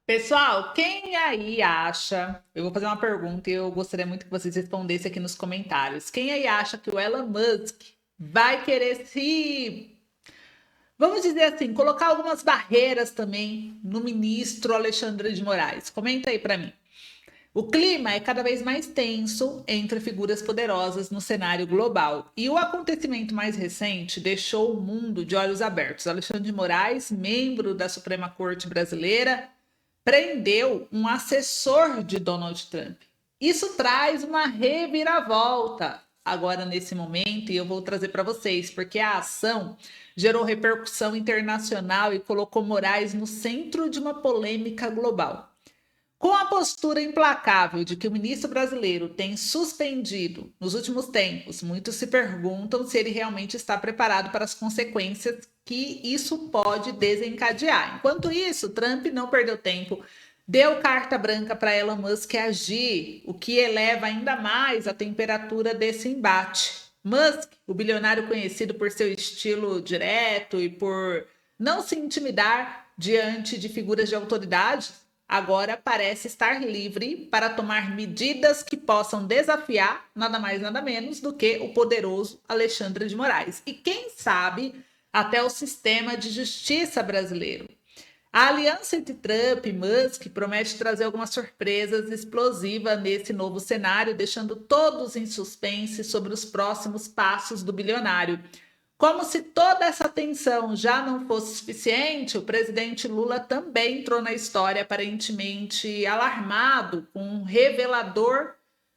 Pessoal, quem aí acha? Eu vou fazer uma pergunta e eu gostaria muito que vocês respondessem aqui nos comentários. Quem aí acha que o Elon Musk vai querer se, vamos dizer assim, colocar algumas barreiras também no ministro Alexandre de Moraes? Comenta aí para mim. O clima é cada vez mais tenso entre figuras poderosas no cenário global. E o acontecimento mais recente deixou o mundo de olhos abertos. Alexandre de Moraes, membro da Suprema Corte Brasileira, prendeu um assessor de Donald Trump. Isso traz uma reviravolta agora nesse momento e eu vou trazer para vocês, porque a ação gerou repercussão internacional e colocou Moraes no centro de uma polêmica global. Com a postura implacável de que o ministro brasileiro tem suspendido nos últimos tempos, muitos se perguntam se ele realmente está preparado para as consequências que isso pode desencadear. Enquanto isso, Trump não perdeu tempo, deu carta branca para Elon Musk agir, o que eleva ainda mais a temperatura desse embate. Musk, o bilionário conhecido por seu estilo direto e por não se intimidar diante de figuras de autoridade, agora parece estar livre para tomar medidas que possam desafiar nada mais nada menos do que o poderoso Alexandre de Moraes e quem sabe até o sistema de justiça brasileiro. A aliança entre Trump e Musk promete trazer algumas surpresas explosivas nesse novo cenário, deixando todos em suspense sobre os próximos passos do bilionário. Como se toda essa tensão já não fosse suficiente, o presidente Lula também entrou na história aparentemente alarmado com um revelador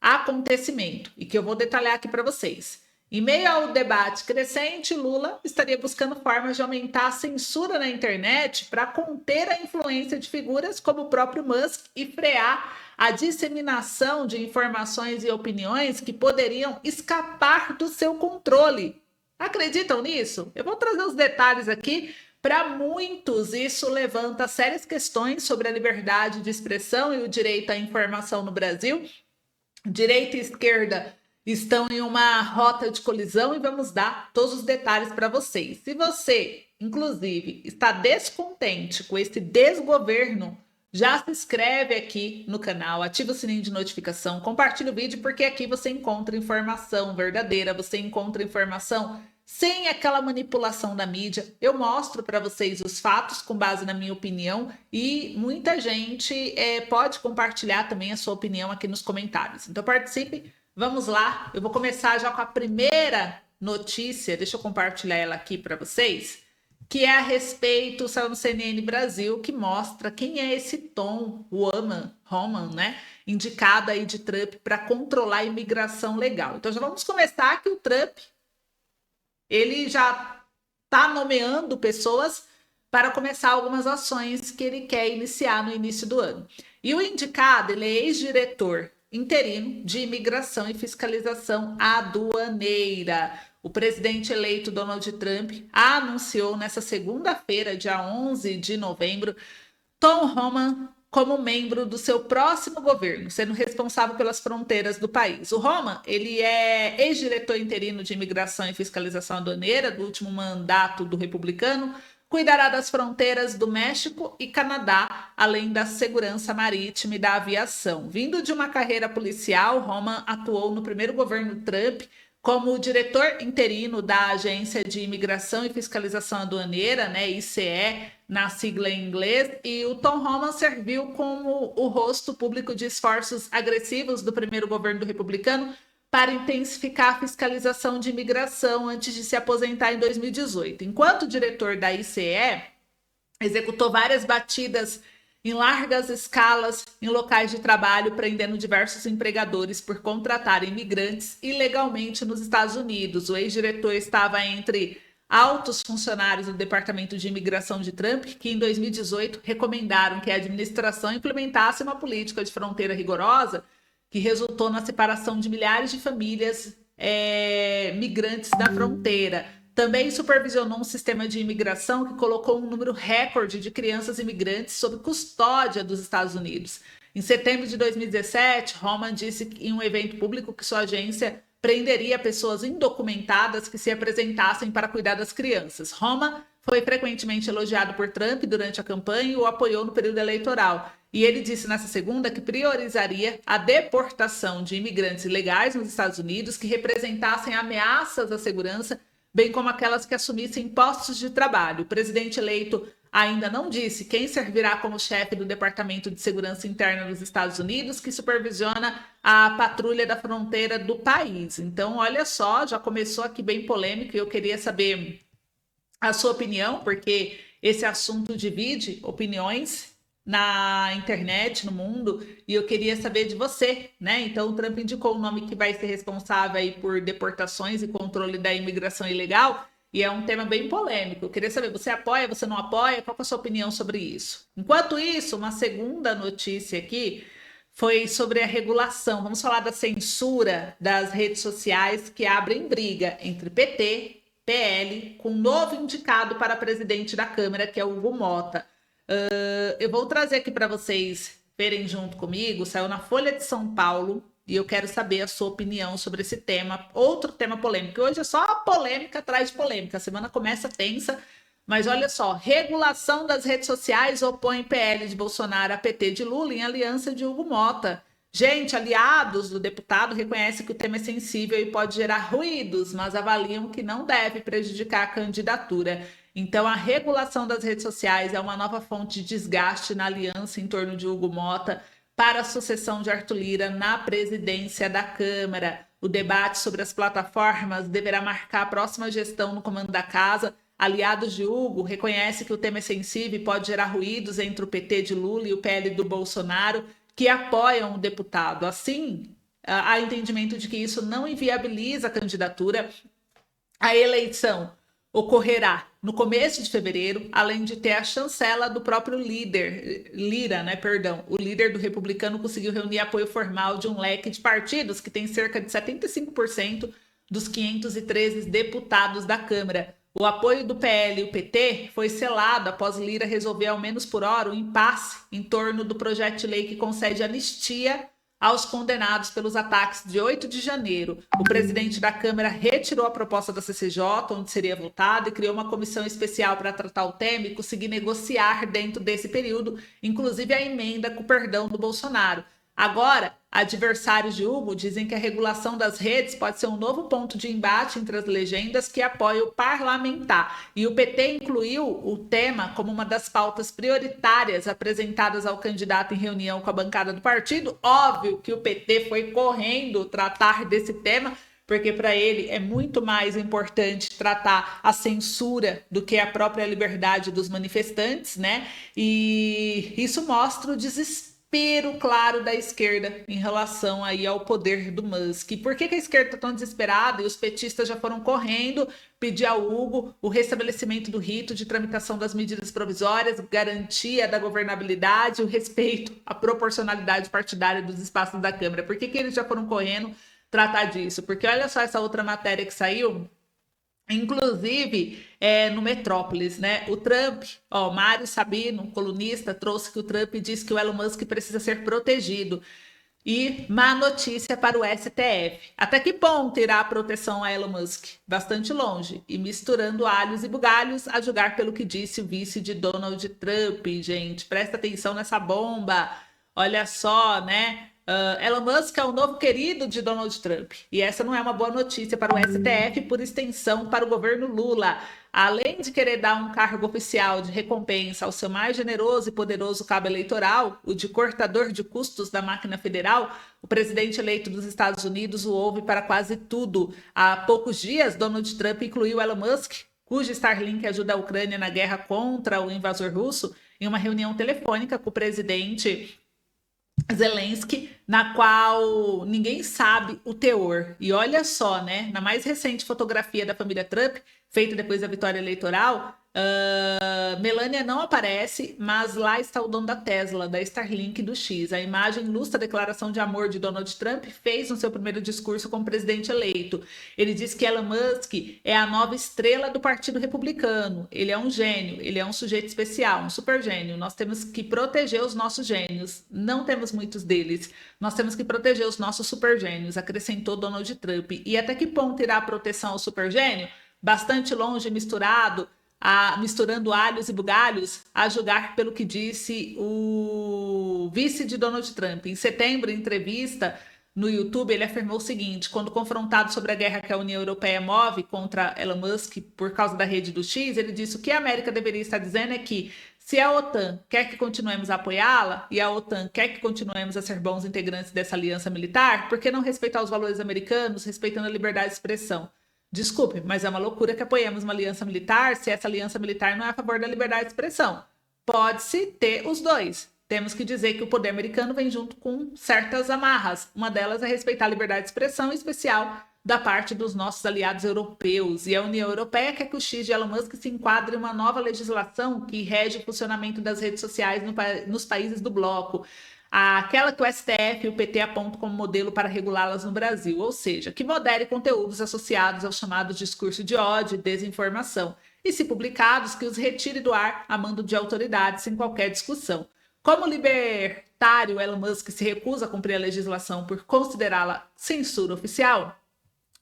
acontecimento e que eu vou detalhar aqui para vocês. Em meio ao debate crescente, Lula estaria buscando formas de aumentar a censura na internet para conter a influência de figuras como o próprio Musk e frear a disseminação de informações e opiniões que poderiam escapar do seu controle. Acreditam nisso? Eu vou trazer os detalhes aqui. Para muitos, isso levanta sérias questões sobre a liberdade de expressão e o direito à informação no Brasil. Direita e esquerda estão em uma rota de colisão e vamos dar todos os detalhes para vocês. Se você, inclusive, está descontente com esse desgoverno, já se inscreve aqui no canal, ativa o sininho de notificação, compartilha o vídeo, porque aqui você encontra informação verdadeira, você encontra informação sem aquela manipulação da mídia. Eu mostro para vocês os fatos com base na minha opinião e muita gente pode compartilhar também a sua opinião aqui nos comentários. Então participe, vamos lá. Eu vou começar já com a primeira notícia, deixa eu compartilhar ela aqui para vocês, que é a respeito, saiu no CNN Brasil, que mostra quem é esse Tom Homan, né? Indicado aí de Trump para controlar a imigração legal. Então já vamos começar que o Trump ele já está nomeando pessoas para começar algumas ações que ele quer iniciar no início do ano. E o indicado, ele é ex-diretor interino de imigração e fiscalização aduaneira. O presidente eleito Donald Trump anunciou nessa segunda-feira, dia 11 de novembro, Tom Homan como membro do seu próximo governo, sendo responsável pelas fronteiras do país. O Homan, ele é ex-diretor interino de imigração e fiscalização aduaneira do último mandato do republicano, cuidará das fronteiras do México e Canadá, além da segurança marítima e da aviação. Vindo de uma carreira policial, Homan atuou no primeiro governo Trump como diretor interino da Agência de Imigração e Fiscalização Aduaneira, né, ICE, na sigla em inglês, e o Tom Homan serviu como o rosto público de esforços agressivos do primeiro governo do republicano para intensificar a fiscalização de imigração antes de se aposentar em 2018. Enquanto diretor da ICE, executou várias batidas em largas escalas em locais de trabalho, prendendo diversos empregadores por contratarem imigrantes ilegalmente nos Estados Unidos. O ex-diretor estava entre altos funcionários do Departamento de Imigração de Trump, que em 2018 recomendaram que a administração implementasse uma política de fronteira rigorosa que resultou na separação de milhares de famílias migrantes da fronteira. Também supervisionou um sistema de imigração que colocou um número recorde de crianças imigrantes sob custódia dos Estados Unidos. Em setembro de 2017, Homan disse em um evento público que sua agência prenderia pessoas indocumentadas que se apresentassem para cuidar das crianças. Homan foi frequentemente elogiado por Trump durante a campanha e o apoiou no período eleitoral. E ele disse nessa segunda que priorizaria a deportação de imigrantes ilegais nos Estados Unidos que representassem ameaças à segurança, bem como aquelas que assumissem postos de trabalho. O presidente eleito ainda não disse quem servirá como chefe do Departamento de Segurança Interna dos Estados Unidos, que supervisiona a patrulha da fronteira do país. Então, olha só, já começou aqui bem polêmico e eu queria saber a sua opinião, porque esse assunto divide opiniões na internet, no mundo, e eu queria saber de você, né? Então, o Trump indicou o nome que vai ser responsável aí por deportações e controle da imigração ilegal, e é um tema bem polêmico. Eu queria saber, você apoia, você não apoia? Qual é a sua opinião sobre isso? Enquanto isso, uma segunda notícia aqui foi sobre a regulação. Vamos falar da censura das redes sociais que abrem briga entre PT, PL, com um novo indicado para presidente da Câmara, que é o Hugo Mota. Eu vou trazer aqui para vocês verem junto comigo, saiu na Folha de São Paulo, e eu quero saber a sua opinião sobre esse tema, outro tema polêmico. Hoje é só polêmica atrás de polêmica, a semana começa tensa, mas olha só, regulação das redes sociais opõe PL de Bolsonaro a PT de Lula em aliança de Hugo Mota. Gente, aliados do deputado reconhecem que o tema é sensível e pode gerar ruídos, mas avaliam que não deve prejudicar a candidatura. Então, a regulação das redes sociais é uma nova fonte de desgaste na aliança em torno de Hugo Mota para a sucessão de Arthur Lira na presidência da Câmara. O debate sobre as plataformas deverá marcar a próxima gestão no comando da casa. Aliados de Hugo reconhecem que o tema é sensível e pode gerar ruídos entre o PT de Lula e o PL do Bolsonaro, que apoiam o deputado. Assim, há entendimento de que isso não inviabiliza a candidatura. A eleição ocorrerá no começo de fevereiro, além de ter a chancela do próprio Lira, né? Perdão. O líder do republicano conseguiu reunir apoio formal de um leque de partidos que tem cerca de 75% dos 513 deputados da Câmara. O apoio do PL e o PT foi selado após Lira resolver, ao menos por hora, o impasse em torno do projeto de lei que concede anistia aos condenados pelos ataques de 8 de janeiro. O presidente da Câmara retirou a proposta da CCJ, onde seria votada, e criou uma comissão especial para tratar o tema e conseguir negociar dentro desse período, inclusive a emenda com o perdão do Bolsonaro. Agora, adversários de Hugo dizem que a regulação das redes pode ser um novo ponto de embate entre as legendas que apoiam o parlamentar. E o PT incluiu o tema como uma das pautas prioritárias apresentadas ao candidato em reunião com a bancada do partido. Óbvio que o PT foi correndo tratar desse tema, porque para ele é muito mais importante tratar a censura do que a própria liberdade dos manifestantes, né? E isso mostra o desespero claro da esquerda em relação aí ao poder do Musk. Por que a esquerda está tão desesperada e os petistas já foram correndo pedir ao Hugo o restabelecimento do rito de tramitação das medidas provisórias, garantia da governabilidade, o respeito à proporcionalidade partidária dos espaços da Câmara? Por que eles já foram correndo tratar disso? Porque olha só essa outra matéria que saiu, inclusive no Metrópolis, né? O Trump, Mário Sabino, colunista, trouxe que o Trump disse que o Elon Musk precisa ser protegido. E má notícia para o STF. Até que ponto irá a proteção a Elon Musk? Bastante longe. E misturando alhos e bugalhos, a julgar pelo que disse o vice de Donald Trump. Gente, presta atenção nessa bomba. Olha só, né? Elon Musk é o novo querido de Donald Trump. E essa não é uma boa notícia para o STF, por extensão para o governo Lula. Além de querer dar um cargo oficial de recompensa ao seu mais generoso e poderoso cabo eleitoral, o de cortador de custos da máquina federal, o presidente eleito dos Estados Unidos o ouve para quase tudo. Há poucos dias, Donald Trump incluiu Elon Musk, cujo Starlink ajuda a Ucrânia na guerra contra o invasor russo, em uma reunião telefônica com o presidente Zelensky, na qual ninguém sabe o teor. E olha só, né? Na mais recente fotografia da família Trump, feita depois da vitória eleitoral, Melania não aparece, mas lá está o dono da Tesla, da Starlink e do X. A imagem ilustra a declaração de amor de Donald Trump fez no seu primeiro discurso como presidente eleito. Ele disse que Elon Musk é a nova estrela do Partido Republicano. Ele é um gênio, ele é um sujeito especial, um super gênio. Nós temos que proteger os nossos gênios. Não temos muitos deles. Nós temos que proteger os nossos super gênios, acrescentou Donald Trump. E até que ponto irá a proteção ao super gênio? Bastante longe, misturado misturando alhos e bugalhos, a julgar pelo que disse o vice de Donald Trump. Em setembro, em entrevista no YouTube, ele afirmou o seguinte: quando confrontado sobre a guerra que a União Europeia move contra Elon Musk por causa da rede do X, ele disse: o que a América deveria estar dizendo é que se a OTAN quer que continuemos a apoiá-la e a OTAN quer que continuemos a ser bons integrantes dessa aliança militar, por que não respeitar os valores americanos, respeitando a liberdade de expressão? Desculpe, mas é uma loucura que apoiemos uma aliança militar se essa aliança militar não é a favor da liberdade de expressão. Pode-se ter os dois. Temos que dizer que o poder americano vem junto com certas amarras. Uma delas é respeitar a liberdade de expressão, em especial da parte dos nossos aliados europeus. E a União Europeia quer que o X de Elon Musk se enquadre em uma nova legislação que rege o funcionamento das redes sociais nos países do bloco. Aquela que o STF e o PT apontam como modelo para regulá-las no Brasil, ou seja, que modere conteúdos associados ao chamado discurso de ódio e desinformação, e se publicados, que os retire do ar a mando de autoridades sem qualquer discussão. Como o libertário Elon Musk se recusa a cumprir a legislação por considerá-la censura oficial,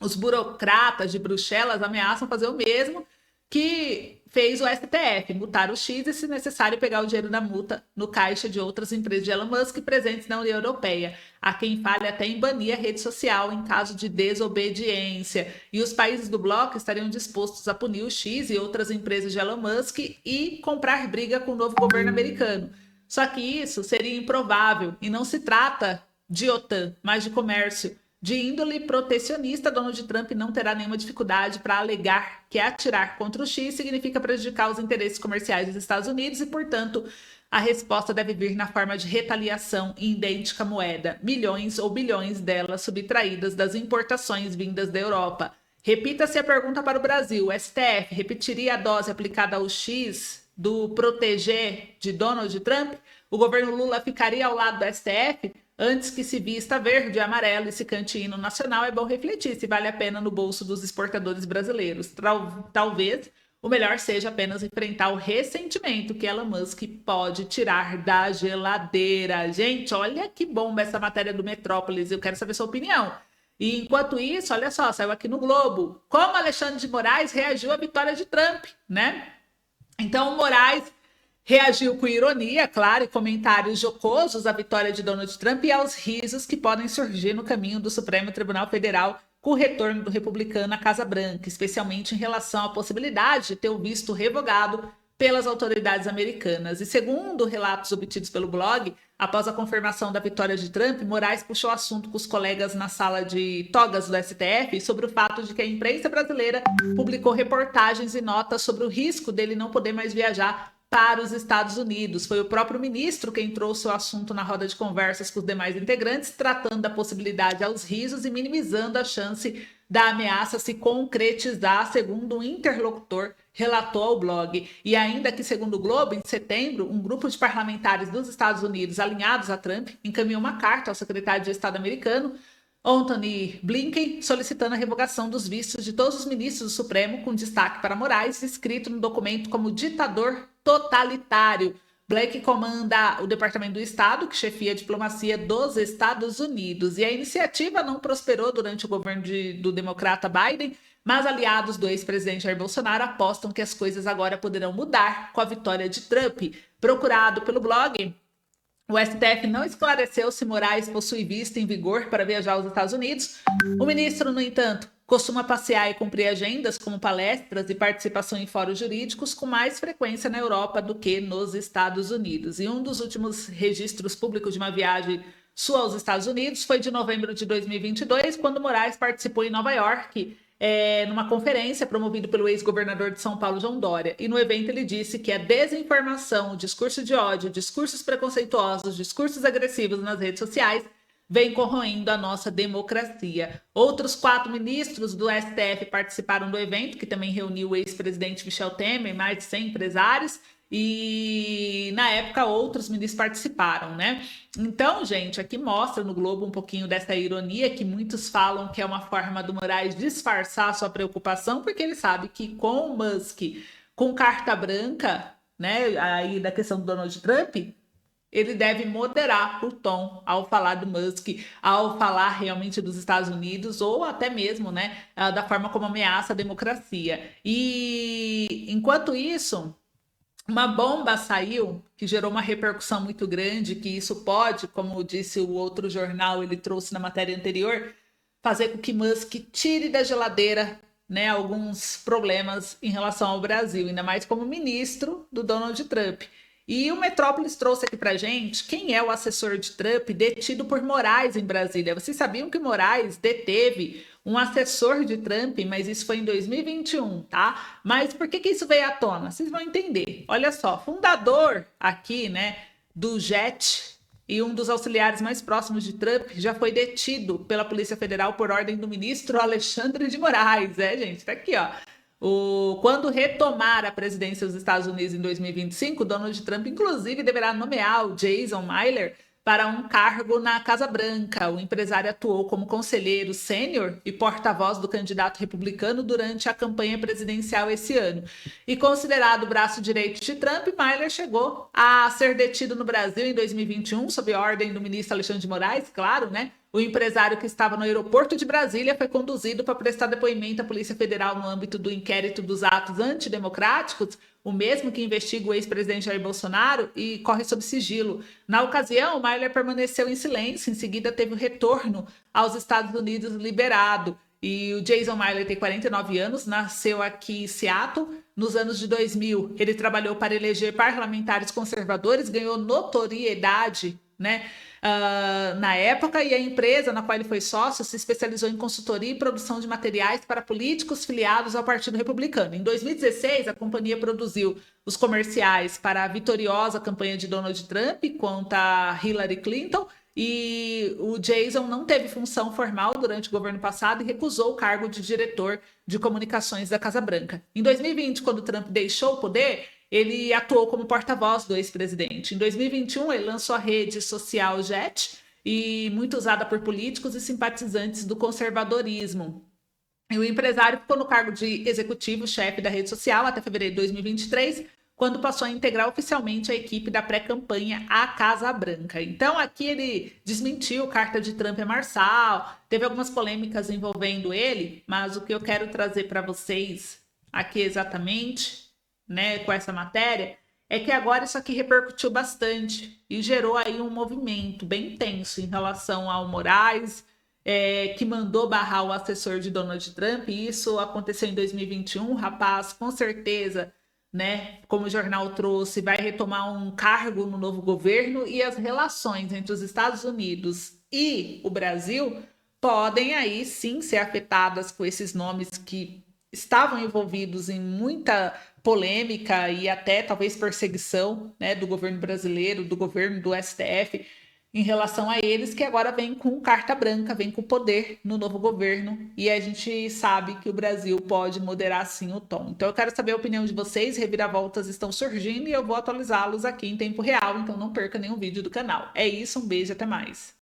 os burocratas de Bruxelas ameaçam fazer o mesmo que fez o STF, multar o X e, se necessário, pegar o dinheiro da multa no caixa de outras empresas de Elon Musk presentes na União Europeia. Há quem fale até em banir a rede social em caso de desobediência. E os países do bloco estariam dispostos a punir o X e outras empresas de Elon Musk e comprar briga com o novo governo americano. Só que isso seria improvável e não se trata de OTAN, mas de comércio. De índole protecionista, Donald Trump não terá nenhuma dificuldade para alegar que atirar contra o X significa prejudicar os interesses comerciais dos Estados Unidos e, portanto, a resposta deve vir na forma de retaliação em idêntica moeda, milhões ou bilhões delas subtraídas das importações vindas da Europa. Repita-se a pergunta para o Brasil: o STF repetiria a dose aplicada ao X do proteger de Donald Trump? O governo Lula ficaria ao lado do STF? Antes que se vista verde e amarelo e se cante hino nacional, é bom refletir se vale a pena no bolso dos exportadores brasileiros. Talvez o melhor seja apenas enfrentar o ressentimento que Elon Musk pode tirar da geladeira. Gente, olha que bomba essa matéria do Metrópolis, eu quero saber sua opinião. E enquanto isso, olha só, saiu aqui no Globo, como Alexandre de Moraes reagiu à vitória de Trump, né? Então, o Moraes reagiu com ironia, claro, e comentários jocosos à vitória de Donald Trump e aos risos que podem surgir no caminho do Supremo Tribunal Federal com o retorno do republicano à Casa Branca, especialmente em relação à possibilidade de ter o visto revogado pelas autoridades americanas. E segundo relatos obtidos pelo blog, após a confirmação da vitória de Trump, Moraes puxou assunto com os colegas na sala de togas do STF sobre o fato de que a imprensa brasileira publicou reportagens e notas sobre o risco dele não poder mais viajar para os Estados Unidos. Foi o próprio ministro quem trouxe o assunto na roda de conversas com os demais integrantes, tratando da possibilidade aos risos e minimizando a chance da ameaça se concretizar, segundo um interlocutor relatou ao blog. E ainda que, segundo o Globo, em setembro, um grupo de parlamentares dos Estados Unidos alinhados a Trump encaminhou uma carta ao secretário de Estado americano, Antony Blinken, solicitando a revogação dos vistos de todos os ministros do Supremo, com destaque para Moraes, escrito no documento como ditador totalitário. Blinken comanda o Departamento do Estado, que chefia a diplomacia dos Estados Unidos. E a iniciativa não prosperou durante o governo do democrata Biden, mas aliados do ex-presidente Jair Bolsonaro apostam que as coisas agora poderão mudar com a vitória de Trump. Procurado pelo blog, o STF não esclareceu se Moraes possui visto em vigor para viajar aos Estados Unidos. O ministro, no entanto, costuma passear e cumprir agendas como palestras e participação em fóruns jurídicos com mais frequência na Europa do que nos Estados Unidos. E um dos últimos registros públicos de uma viagem sua aos Estados Unidos foi de novembro de 2022, quando Moraes participou em Nova York, numa conferência promovida pelo ex-governador de São Paulo, João Dória. E no evento ele disse que a desinformação, o discurso de ódio, discursos preconceituosos, discursos agressivos nas redes sociais vem corroendo a nossa democracia. Outros 4 ministros do STF participaram do evento, que também reuniu o ex-presidente Michel Temer, mais de 100 empresários, e na época outros ministros participaram, né? Então, gente, aqui mostra no Globo um pouquinho dessa ironia que muitos falam que é uma forma do Moraes disfarçar sua preocupação, porque ele sabe que com o Musk, com carta branca, né, aí da questão do Donald Trump, ele deve moderar o tom ao falar do Musk, ao falar realmente dos Estados Unidos, ou até mesmo, né, da forma como ameaça a democracia. E enquanto isso, uma bomba saiu que gerou uma repercussão muito grande, que isso pode, como disse o outro jornal, ele trouxe na matéria anterior, fazer com que Musk tire da geladeira, né, alguns problemas em relação ao Brasil, ainda mais como ministro do Donald Trump. E o Metrópolis trouxe aqui para gente quem é o assessor de Trump detido por Moraes em Brasília. Vocês sabiam que Moraes deteve um assessor de Trump, mas isso foi em 2021, tá? Mas por que isso veio à tona? Vocês vão entender. Olha só, fundador aqui, né, do JET e um dos auxiliares mais próximos de Trump já foi detido pela Polícia Federal por ordem do ministro Alexandre de Moraes. É, gente, tá aqui, ó. Quando retomar a presidência dos Estados Unidos em 2025, Donald Trump, inclusive, deverá nomear o Jason Miller para um cargo na Casa Branca. O empresário atuou como conselheiro sênior e porta-voz do candidato republicano durante a campanha presidencial esse ano. E considerado o braço direito de Trump, Miller chegou a ser detido no Brasil em 2021, sob ordem do ministro Alexandre de Moraes, claro, né? O empresário que estava no aeroporto de Brasília foi conduzido para prestar depoimento à Polícia Federal no âmbito do inquérito dos atos antidemocráticos, o mesmo que investiga o ex-presidente Jair Bolsonaro e corre sob sigilo. Na ocasião, Miller permaneceu em silêncio, em seguida teve o retorno aos Estados Unidos liberado. E o Jason Miller tem 49 anos, nasceu aqui em Seattle nos anos de 2000. Ele trabalhou para eleger parlamentares conservadores, ganhou notoriedade, né, na época, e a empresa na qual ele foi sócio se especializou em consultoria e produção de materiais para políticos filiados ao Partido Republicano. Em 2016, a companhia produziu os comerciais para a vitoriosa campanha de Donald Trump contra Hillary Clinton, e o Jason não teve função formal durante o governo passado e recusou o cargo de diretor de comunicações da Casa Branca. Em 2020, quando Trump deixou o poder, ele atuou como porta-voz do ex-presidente. Em 2021, ele lançou a rede social JET, e muito usada por políticos e simpatizantes do conservadorismo. E o empresário ficou no cargo de executivo-chefe da rede social até fevereiro de 2023, quando passou a integrar oficialmente a equipe da pré-campanha à Casa Branca. Então, aqui ele desmentiu carta de Trump a Marçal, teve algumas polêmicas envolvendo ele, mas o que eu quero trazer para vocês aqui exatamente, né, com essa matéria, é que agora isso aqui repercutiu bastante e gerou aí um movimento bem tenso em relação ao Moraes, que mandou barrar o assessor de Donald Trump, e isso aconteceu em 2021, o rapaz com certeza, né, como o jornal trouxe, vai retomar um cargo no novo governo, e as relações entre os Estados Unidos e o Brasil podem aí sim ser afetadas com esses nomes que estavam envolvidos em muita polêmica e até talvez perseguição, né, do governo brasileiro, do governo do STF, em relação a eles, que agora vem com carta branca, vem com poder no novo governo, e a gente sabe que o Brasil pode moderar sim o tom. Então eu quero saber a opinião de vocês, reviravoltas estão surgindo e eu vou atualizá-los aqui em tempo real, então não perca nenhum vídeo do canal. É isso, um beijo, até mais.